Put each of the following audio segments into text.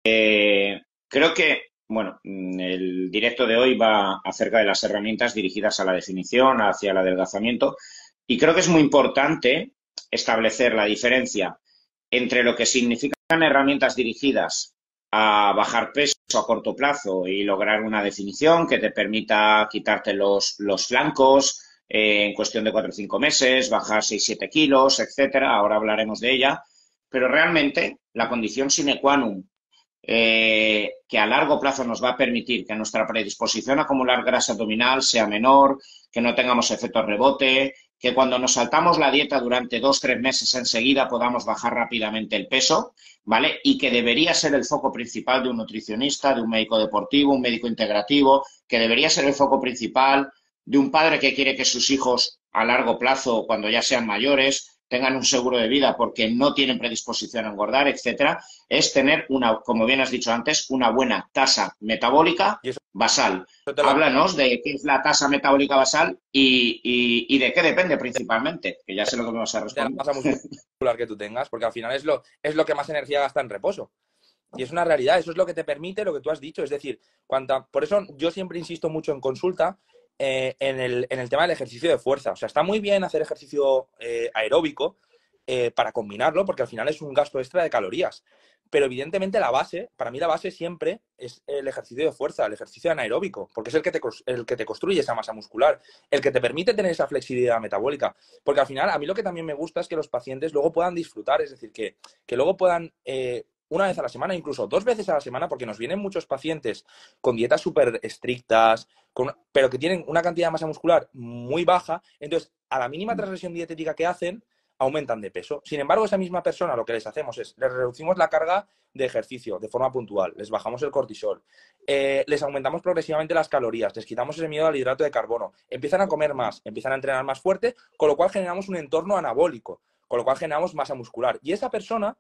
Creo que, bueno, el directo de hoy va acerca de las herramientas dirigidas a la definición, hacia el adelgazamiento, y creo que es muy importante establecer la diferencia entre lo que significan herramientas dirigidas a bajar peso a corto plazo y lograr una definición que te permita quitarte los flancos en cuestión de 4 o 5 meses, bajar 6 7 kilos, etcétera. Ahora hablaremos de ella. Pero realmente la condición sine qua non que a largo plazo nos va a permitir que nuestra predisposición a acumular grasa abdominal sea menor, que no tengamos efecto rebote, que cuando nos saltamos la dieta durante 2 3 meses enseguida podamos bajar rápidamente el peso, ¿vale? Y que debería ser el foco principal de un nutricionista, de un médico deportivo, un médico integrativo, que debería ser el foco principal de un padre que quiere que sus hijos a largo plazo, cuando ya sean mayores, tengan un seguro de vida porque no tienen predisposición a engordar, etcétera, es tener una, como bien has dicho antes, una buena tasa metabólica Y eso basal. te lo Háblanos de qué es la tasa metabólica basal y de qué depende principalmente, que ya sé lo que me vas a de la responder. masa muscular que tú tengas, porque al final es lo que más energía gasta en reposo. Y es una realidad, eso es lo que te permite lo que tú has dicho. Es decir, por eso yo siempre insisto mucho en consulta en el tema del ejercicio de fuerza. O sea, está muy bien hacer ejercicio aeróbico para combinarlo, porque al final es un gasto extra de calorías. Pero evidentemente la base, para mí la base siempre es el ejercicio de fuerza, el ejercicio anaeróbico, porque es el que te construye esa masa muscular, el que te permite tener esa flexibilidad metabólica. Porque al final, a mí lo que también me gusta es que los pacientes luego puedan disfrutar, es decir, que luego puedan una vez a la semana, incluso 2 veces a la semana, porque nos vienen muchos pacientes con dietas súper estrictas, pero que tienen una cantidad de masa muscular muy baja, entonces a la mínima transgresión dietética que hacen, aumentan de peso. Sin embargo, esa misma persona lo que les hacemos es, les reducimos la carga de ejercicio de forma puntual, les bajamos el cortisol, les aumentamos progresivamente las calorías, les quitamos ese miedo al hidrato de carbono, empiezan a comer más, empiezan a entrenar más fuerte, con lo cual generamos un entorno anabólico, con lo cual generamos masa muscular. Y esa persona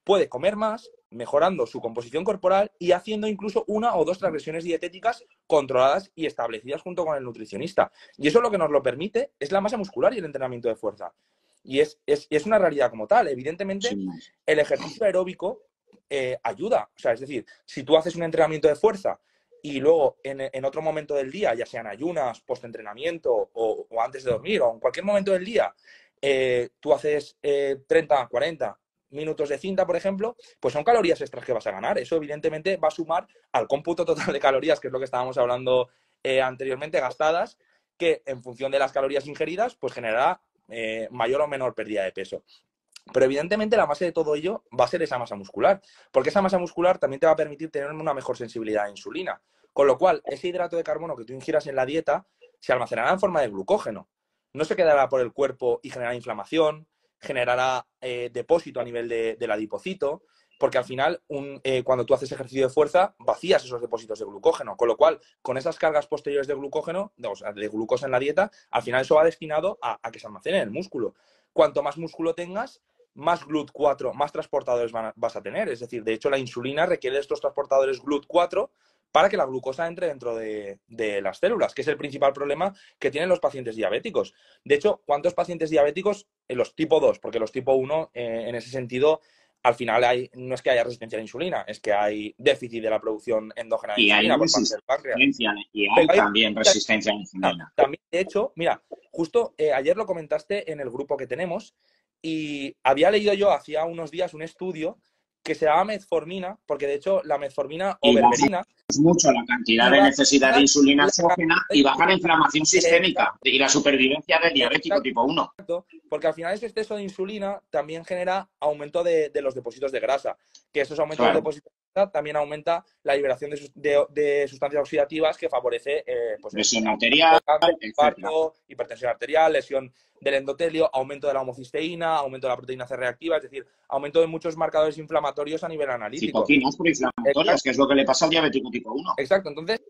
puede comer más, mejorando su composición corporal y haciendo incluso una o dos transgresiones dietéticas controladas y establecidas junto con el nutricionista. Y eso lo que nos lo permite es la masa muscular y el entrenamiento de fuerza. Y es una realidad como tal. Evidentemente, Sin más. el ejercicio aeróbico ayuda. O sea, es decir, si tú haces un entrenamiento de fuerza y luego en otro momento del día, ya sean ayunas, postentrenamiento o antes de dormir o en cualquier momento del día, tú haces 30, 40 minutos de cinta, por ejemplo, pues son calorías extras que vas a ganar. Eso evidentemente va a sumar al cómputo total de calorías, que es lo que estábamos hablando anteriormente, gastadas, que en función de las calorías ingeridas, pues generará mayor o menor pérdida de peso. Pero evidentemente la base de todo ello va a ser esa masa muscular, porque esa masa muscular también te va a permitir tener una mejor sensibilidad a insulina. Con lo cual, ese hidrato de carbono que tú ingieras en la dieta se almacenará en forma de glucógeno. No se quedará por el cuerpo y generará inflamación, generará depósito a nivel del adipocito, porque al final, cuando tú haces ejercicio de fuerza, vacías esos depósitos de glucógeno. Con lo cual, con esas cargas posteriores de glucógeno, o sea, de glucosa en la dieta, al final eso va destinado a que se almacene en el músculo. Cuanto más músculo tengas, más GLUT4, más transportadores vas a tener. Es decir, de hecho, la insulina requiere de estos transportadores GLUT4 para que la glucosa entre dentro de las células, que es el principal problema que tienen los pacientes diabéticos. De hecho, ¿cuántos pacientes diabéticos en los tipo 2? Porque los tipo 1, en ese sentido, al final no es que haya resistencia a la insulina, es que hay déficit de la producción endógena de Y hay insulina por parte del páncreas. resistencia, y Pero hay hay también resistencia a la insulina. también, de hecho, mira, justo ayer lo comentaste en el grupo que tenemos y había leído yo hacía unos días un estudio que se llama metformina, porque de hecho la metformina o Y baja berberina mucho la cantidad de iba a necesidad de bajar insulina la exógena cantidad de y baja la insulina. inflamación sistémica y la supervivencia del diabético Exacto, tipo 1. porque al final ese exceso de insulina también genera aumento de los depósitos de grasa, que esos aumentos de Claro. depósitos de grasa también aumenta la liberación de sustancias oxidativas que favorece pues Lesión aumento arterial, de cáncer, etcétera. infarto, hipertensión arterial, lesión del endotelio, aumento de la homocisteína, aumento de la proteína C reactiva, es decir, aumento de muchos marcadores inflamatorios a nivel analítico. Citoquinas proinflamatorias, Exacto, que es lo que le pasa al diabético tipo 1. exacto. Entonces,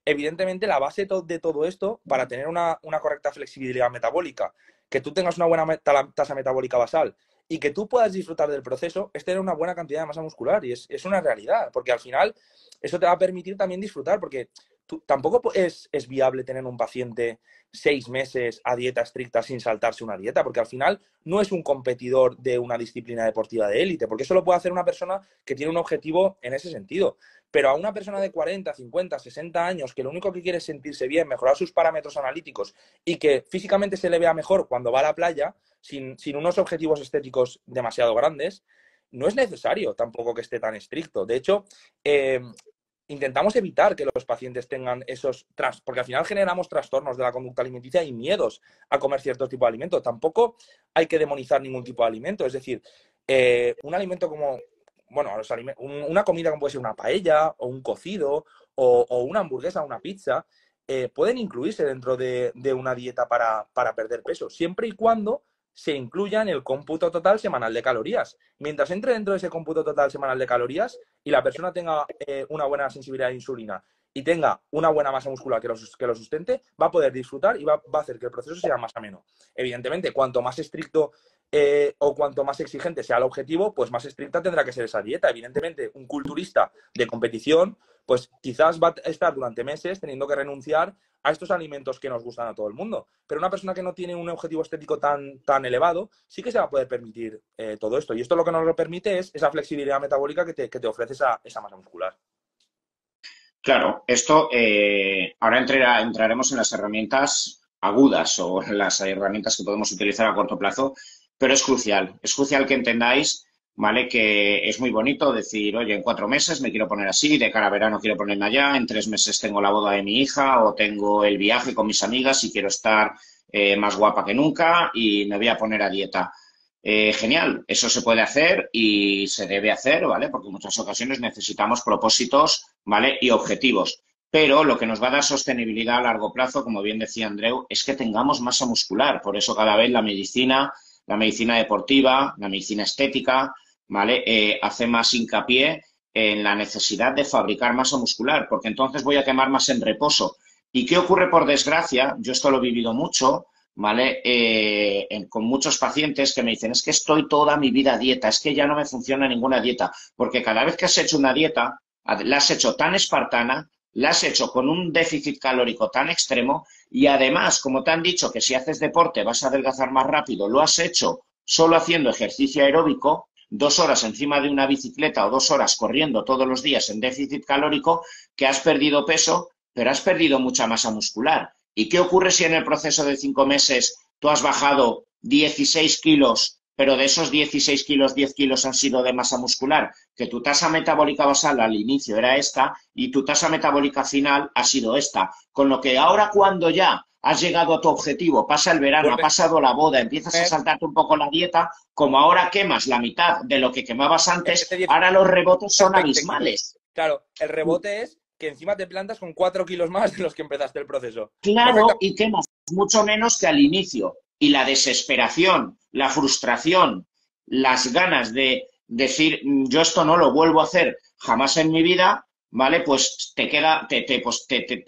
evidentemente, la base de todo esto, para tener una correcta flexibilidad metabólica, que tú tengas una buena tasa metabólica basal y que tú puedas disfrutar del proceso, es tener una buena cantidad de masa muscular. Y es una realidad, porque al final eso te va a permitir también disfrutar, porque tampoco es viable tener un paciente 6 meses a dieta estricta sin saltarse una dieta, porque al final no es un competidor de una disciplina deportiva de élite, porque eso lo puede hacer una persona que tiene un objetivo en ese sentido. Pero a una persona de 40, 50, 60 años que lo único que quiere es sentirse bien, mejorar sus parámetros analíticos y que físicamente se le vea mejor cuando va a la playa, sin unos objetivos estéticos demasiado grandes, no es necesario tampoco que esté tan estricto. De hecho, intentamos evitar que los pacientes tengan porque al final generamos trastornos de la conducta alimenticia y miedos a comer cierto tipo de alimento. Tampoco hay que demonizar ningún tipo de alimento. Es decir, un alimento como, bueno, una comida como puede ser una paella o un cocido o una hamburguesa o una pizza, pueden incluirse dentro de una dieta para perder peso, siempre y cuando se incluya en el cómputo total semanal de calorías. Mientras entre dentro de ese cómputo total semanal de calorías y la persona tenga una buena sensibilidad a la insulina y tenga una buena masa muscular que lo sustente, va a poder disfrutar y va a hacer que el proceso sea más ameno. Evidentemente, cuanto más estricto o cuanto más exigente sea el objetivo, pues más estricta tendrá que ser esa dieta. Evidentemente, un culturista de competición, pues quizás va a estar durante meses teniendo que renunciar a estos alimentos que nos gustan a todo el mundo. Pero una persona que no tiene un objetivo estético tan elevado, sí que se va a poder permitir todo esto. Y esto lo que nos lo permite es esa flexibilidad metabólica que te ofrece esa masa muscular. Claro, esto ahora entraremos en las herramientas agudas o las herramientas que podemos utilizar a corto plazo, pero es crucial. Es crucial que entendáis, ¿vale? Que es muy bonito decir, oye, en 4 meses me quiero poner así, de cara a verano quiero ponerme allá, en 3 meses tengo la boda de mi hija o tengo el viaje con mis amigas y quiero estar más guapa que nunca y me voy a poner a dieta. Genial, eso se puede hacer y se debe hacer, ¿vale? Porque en muchas ocasiones necesitamos propósitos, ¿vale? Y objetivos. Pero lo que nos va a dar sostenibilidad a largo plazo, como bien decía Andreu, es que tengamos masa muscular. Por eso cada vez la medicina deportiva, la medicina estética, ¿vale? Hace más hincapié en la necesidad de fabricar masa muscular, porque entonces voy a quemar más en reposo. ¿Y qué ocurre por desgracia? Yo esto lo he vivido mucho, ¿vale? Con muchos pacientes que me dicen, es que estoy toda mi vida a dieta, es que ya no me funciona ninguna dieta, porque cada vez que has hecho una dieta, la has hecho tan espartana, la has hecho con un déficit calórico tan extremo y además, como te han dicho que si haces deporte vas a adelgazar más rápido, lo has hecho solo haciendo ejercicio aeróbico, 2 horas encima de una bicicleta o 2 horas corriendo todos los días en déficit calórico, que has perdido peso, pero has perdido mucha masa muscular. ¿Y qué ocurre si en el proceso de 5 meses tú has bajado 16 kilos, pero de esos 16 kilos, 10 kilos han sido de masa muscular? Que tu tasa metabólica basal al inicio era esta y tu tasa metabólica final ha sido esta. Con lo que ahora cuando ya has llegado a tu objetivo, pasa el verano, ha pasado la boda, empiezas a saltarte un poco la dieta, como ahora quemas la mitad de lo que quemabas antes, ahora los rebotes son abismales. Claro, el rebote es que encima te plantas con 4 kilos más de los que empezaste el proceso. Claro, y quemas mucho menos que al inicio. Y la desesperación, la frustración, las ganas de decir, yo esto no lo vuelvo a hacer jamás en mi vida, ¿vale? Pues te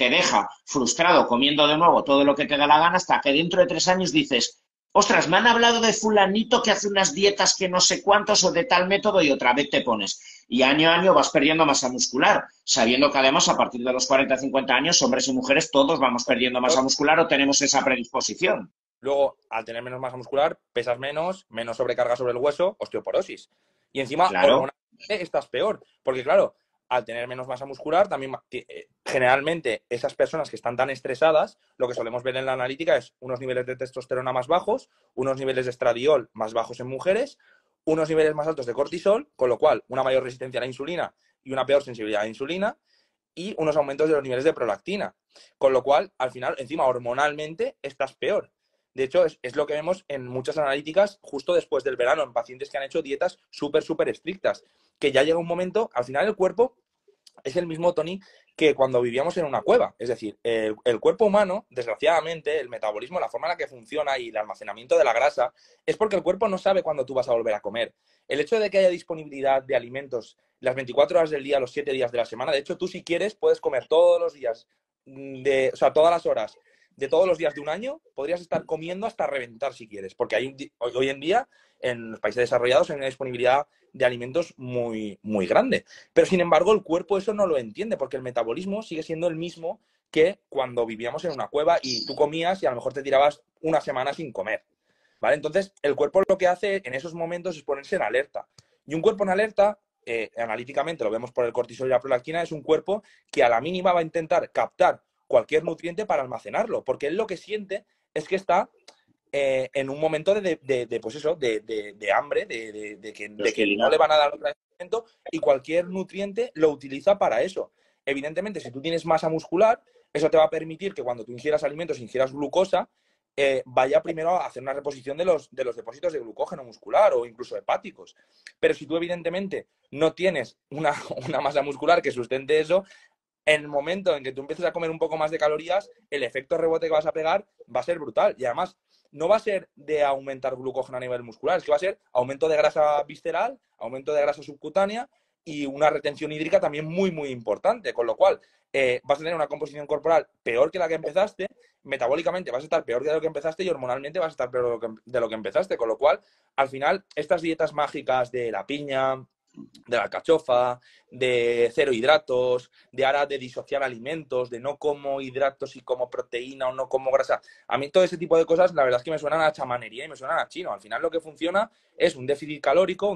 deja frustrado comiendo de nuevo todo lo que te da la gana hasta que dentro de 3 años dices, ostras, me han hablado de fulanito que hace unas dietas que no sé cuántos o de tal método y otra vez te pones. Y año a año vas perdiendo masa muscular, sabiendo que además a partir de los 40 50 años, hombres y mujeres, todos vamos perdiendo masa muscular o tenemos esa predisposición. Luego, al tener menos masa muscular, pesas menos sobrecarga sobre el hueso, osteoporosis. Y encima, claro, hormonalmente estás peor. Porque claro, al tener menos masa muscular, también generalmente esas personas que están tan estresadas, lo que solemos ver en la analítica es unos niveles de testosterona más bajos, unos niveles de estradiol más bajos en mujeres, unos niveles más altos de cortisol, con lo cual una mayor resistencia a la insulina y una peor sensibilidad a la insulina, y unos aumentos de los niveles de prolactina. Con lo cual, al final, encima hormonalmente estás peor. De hecho, es lo que vemos en muchas analíticas justo después del verano, en pacientes que han hecho dietas súper estrictas, que ya llega un momento, al final el cuerpo es el mismo, Tony, que cuando vivíamos en una cueva. Es decir, el cuerpo humano, desgraciadamente, el metabolismo, la forma en la que funciona y el almacenamiento de la grasa, es porque el cuerpo no sabe cuándo tú vas a volver a comer. El hecho de que haya disponibilidad de alimentos las 24 horas del día, los 7 días de la semana, de hecho, tú si quieres puedes comer todos los días, o sea, todas las horas, de todos los días de un año, podrías estar comiendo hasta reventar si quieres, porque hoy en día en los países desarrollados hay una disponibilidad de alimentos muy, muy grande. Pero sin embargo, el cuerpo eso no lo entiende, porque el metabolismo sigue siendo el mismo que cuando vivíamos en una cueva y tú comías y a lo mejor te tirabas una semana sin comer, ¿vale? Entonces, el cuerpo lo que hace en esos momentos es ponerse en alerta. Y un cuerpo en alerta, analíticamente lo vemos por el cortisol y la prolactina, es un cuerpo que a la mínima va a intentar captar cualquier nutriente para almacenarlo, porque él lo que siente es que está en un momento pues eso, de hambre, de que no le van a dar otro alimento, y cualquier nutriente lo utiliza para eso. Evidentemente, si tú tienes masa muscular, eso te va a permitir que cuando tú ingieras alimentos, ingieras glucosa, vaya primero a hacer una reposición de los depósitos de glucógeno muscular o incluso hepáticos. Pero si tú evidentemente no tienes una masa muscular que sustente eso, en el momento en que tú empieces a comer un poco más de calorías, el efecto rebote que vas a pegar va a ser brutal. Y además, no va a ser de aumentar glucógeno a nivel muscular, es que va a ser aumento de grasa visceral, aumento de grasa subcutánea y una retención hídrica también muy, muy importante. Con lo cual, vas a tener una composición corporal peor que la que empezaste, metabólicamente vas a estar peor de lo que empezaste y hormonalmente vas a estar peor de lo que empezaste. Con lo cual, al final, estas dietas mágicas de la piña, de la alcachofa, de cero hidratos, de ahora de disociar alimentos, de no como hidratos y como proteína o no como grasa. A mí todo ese tipo de cosas, la verdad es que me suenan a chamanería y me suenan a chino. Al final lo que funciona es un déficit calórico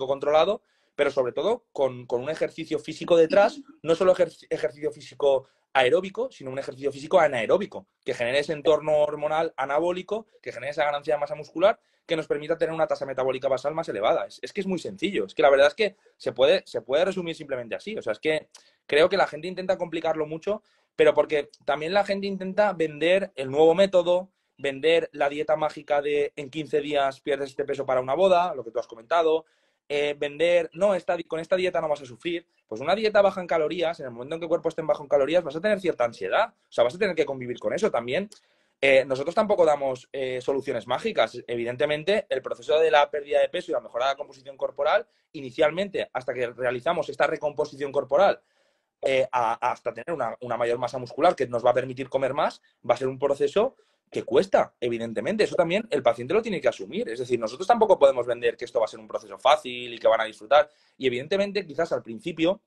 controlado, pero sobre todo con un ejercicio físico detrás, no solo ejercicio físico aeróbico, sino un ejercicio físico anaeróbico, que genere ese entorno hormonal anabólico, que genere esa ganancia de masa muscular, que nos permita tener una tasa metabólica basal más elevada. Es que es muy sencillo. Es que la verdad es que se puede resumir simplemente así. O sea, es que creo que la gente intenta complicarlo mucho, pero porque también la gente intenta vender el nuevo método, vender la dieta mágica de en 15 días pierdes este peso para una boda, lo que tú has comentado, vender, no, con esta dieta no vas a sufrir. Pues una dieta baja en calorías, en el momento en que el cuerpo esté en bajo en calorías, vas a tener cierta ansiedad. O sea, vas a tener que convivir con eso también. Nosotros tampoco damos soluciones mágicas. Evidentemente, el proceso de la pérdida de peso y la mejora de la composición corporal, inicialmente, hasta que realizamos esta recomposición corporal, hasta tener una mayor masa muscular que nos va a permitir comer más, va a ser un proceso que cuesta, evidentemente. Eso también el paciente lo tiene que asumir. Es decir, nosotros tampoco podemos vender que esto va a ser un proceso fácil y que van a disfrutar. Y evidentemente, quizás al principio,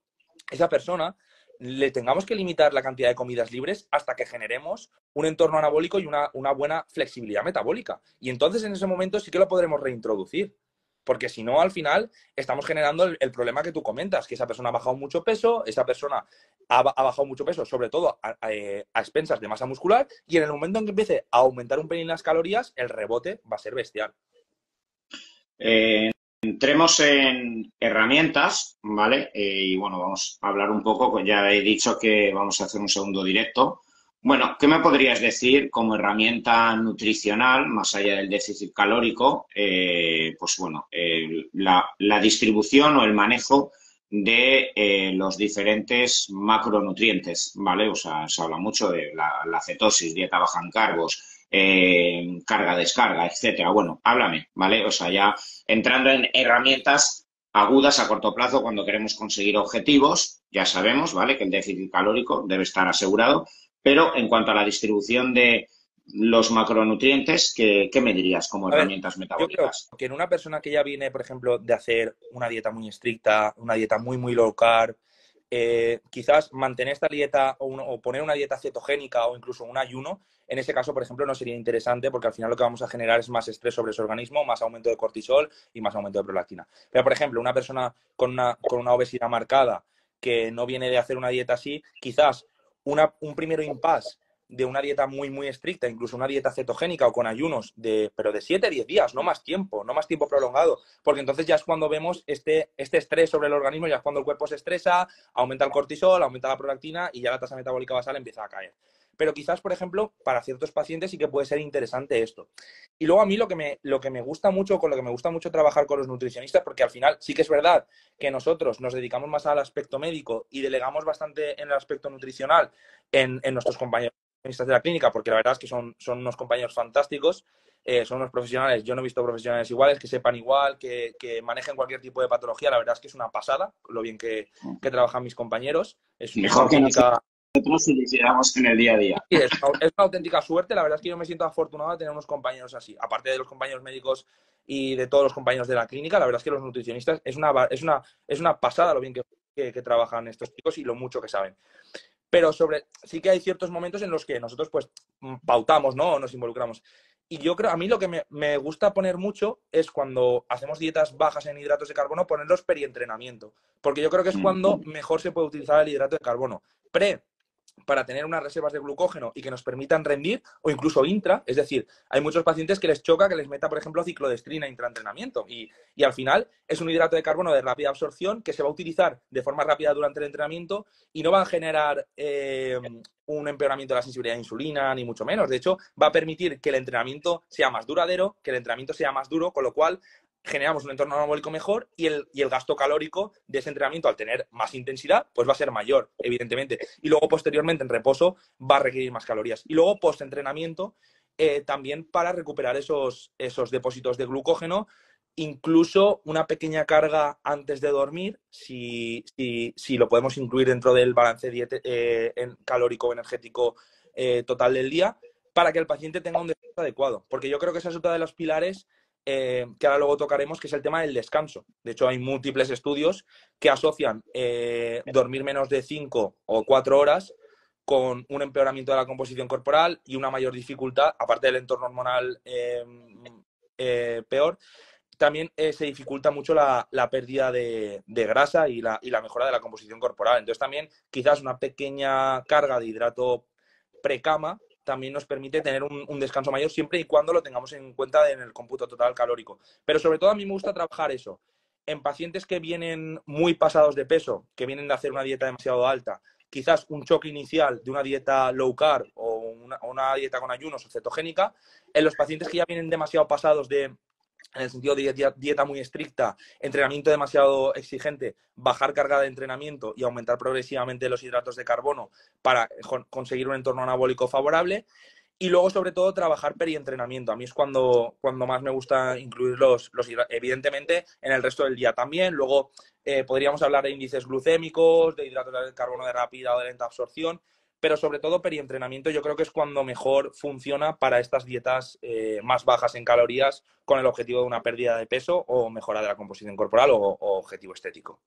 esa persona le tengamos que limitar la cantidad de comidas libres hasta que generemos un entorno anabólico y una buena flexibilidad metabólica. Y entonces en ese momento sí que lo podremos reintroducir. Porque si no, al final estamos generando el problema que tú comentas, que esa persona ha bajado mucho peso, esa persona ha bajado mucho peso, sobre todo a expensas de masa muscular, y en el momento en que empiece a aumentar un pelín las calorías, el rebote va a ser bestial. Entremos en herramientas, ¿vale? Y bueno, vamos a hablar un poco, ya he dicho que vamos a hacer un segundo directo. Bueno, ¿qué me podrías decir como herramienta nutricional, más allá del déficit calórico? Pues bueno, la distribución o el manejo de los diferentes macronutrientes, ¿vale? O sea, se habla mucho de la cetosis, dieta baja en carbos, carga-descarga, etcétera. Bueno, háblame, ¿vale? O sea, ya entrando en herramientas agudas a corto plazo cuando queremos conseguir objetivos, ya sabemos, ¿vale? Que el déficit calórico debe estar asegurado, pero en cuanto a la distribución de los macronutrientes, ¿qué me dirías como herramientas metabólicas? Yo creo que en una persona que ya viene, por ejemplo, de hacer una dieta muy estricta, una dieta muy, muy low carb, quizás mantener esta dieta o poner una dieta cetogénica o incluso un ayuno, en ese caso, por ejemplo, no sería interesante porque al final lo que vamos a generar es más estrés sobre su organismo, más aumento de cortisol y más aumento de prolactina. Pero, por ejemplo, una persona con una obesidad marcada que no viene de hacer una dieta así, quizás un primero impasse de una dieta muy, muy estricta, incluso una dieta cetogénica o con ayunos, pero de 7 a 10 días, no más tiempo prolongado, porque entonces ya es cuando vemos este estrés sobre el organismo, ya es cuando el cuerpo se estresa, aumenta el cortisol, aumenta la prolactina y ya la tasa metabólica basal empieza a caer. Pero quizás, por ejemplo, para ciertos pacientes sí que puede ser interesante esto. Y luego a mí lo que me gusta mucho, con lo que me gusta mucho trabajar con los nutricionistas, porque al final sí que es verdad que nosotros nos dedicamos más al aspecto médico y delegamos bastante en el aspecto nutricional en nuestros compañeros de la clínica, porque la verdad es que son unos compañeros fantásticos, son unos profesionales, yo no he visto profesionales iguales, que sepan igual, que manejen cualquier tipo de patología, la verdad es que es una pasada lo bien que trabajan mis compañeros. Es Mejor una que clínica nosotros si lo hiciéramos en el día a día. Sí, es una auténtica suerte. La verdad es que yo me siento afortunado de tener unos compañeros así. Aparte de los compañeros médicos y de todos los compañeros de la clínica, la verdad es que los nutricionistas es una pasada lo bien que trabajan estos chicos y lo mucho que saben. Pero sí que hay ciertos momentos en los que nosotros pues pautamos, ¿no? O nos involucramos. Y yo creo, a mí lo que me gusta poner mucho es cuando hacemos dietas bajas en hidratos de carbono, ponerlos perientrenamiento. Porque yo creo que es cuando mejor se puede utilizar el hidrato de carbono. Pre, para tener unas reservas de glucógeno y que nos permitan rendir, o incluso intra, es decir, hay muchos pacientes que les choca que les meta, por ejemplo, ciclodestrina intraentrenamiento y al final es un hidrato de carbono de rápida absorción que se va a utilizar de forma rápida durante el entrenamiento y no va a generar un empeoramiento de la sensibilidad a insulina, ni mucho menos. De hecho, va a permitir que el entrenamiento sea más duradero, que el entrenamiento sea más duro, con lo cual generamos un entorno anabólico mejor y el gasto calórico de ese entrenamiento, al tener más intensidad, pues va a ser mayor, evidentemente. Y luego, posteriormente, en reposo, va a requerir más calorías. Y luego, post-entrenamiento, también para recuperar esos depósitos de glucógeno, incluso una pequeña carga antes de dormir, si lo podemos incluir dentro del balance calórico energético total del día, para que el paciente tenga un descanso adecuado. Porque yo creo que esa es otra de los pilares que ahora luego tocaremos, que es el tema del descanso. De hecho, hay múltiples estudios que asocian dormir menos de 5 o 4 horas con un empeoramiento de la composición corporal y una mayor dificultad, aparte del entorno hormonal peor. También se dificulta mucho la pérdida de grasa y la mejora de la composición corporal. Entonces también quizás una pequeña carga de hidrato precama también nos permite tener un descanso mayor siempre y cuando lo tengamos en cuenta en el cómputo total calórico. Pero sobre todo a mí me gusta trabajar eso. En pacientes que vienen muy pasados de peso, que vienen de hacer una dieta demasiado alta, quizás un choque inicial de una dieta low carb o una dieta con ayunos o cetogénica. En los pacientes que ya vienen demasiado pasados en el sentido de dieta muy estricta, entrenamiento demasiado exigente, bajar carga de entrenamiento y aumentar progresivamente los hidratos de carbono para conseguir un entorno anabólico favorable. Y luego, sobre todo, trabajar perientrenamiento. A mí es cuando más me gusta incluir evidentemente, en el resto del día también. Luego podríamos hablar de índices glucémicos, de hidratos de carbono de rápida o de lenta absorción, pero sobre todo perientrenamiento yo creo que es cuando mejor funciona para estas dietas más bajas en calorías con el objetivo de una pérdida de peso o mejora de la composición corporal o objetivo estético.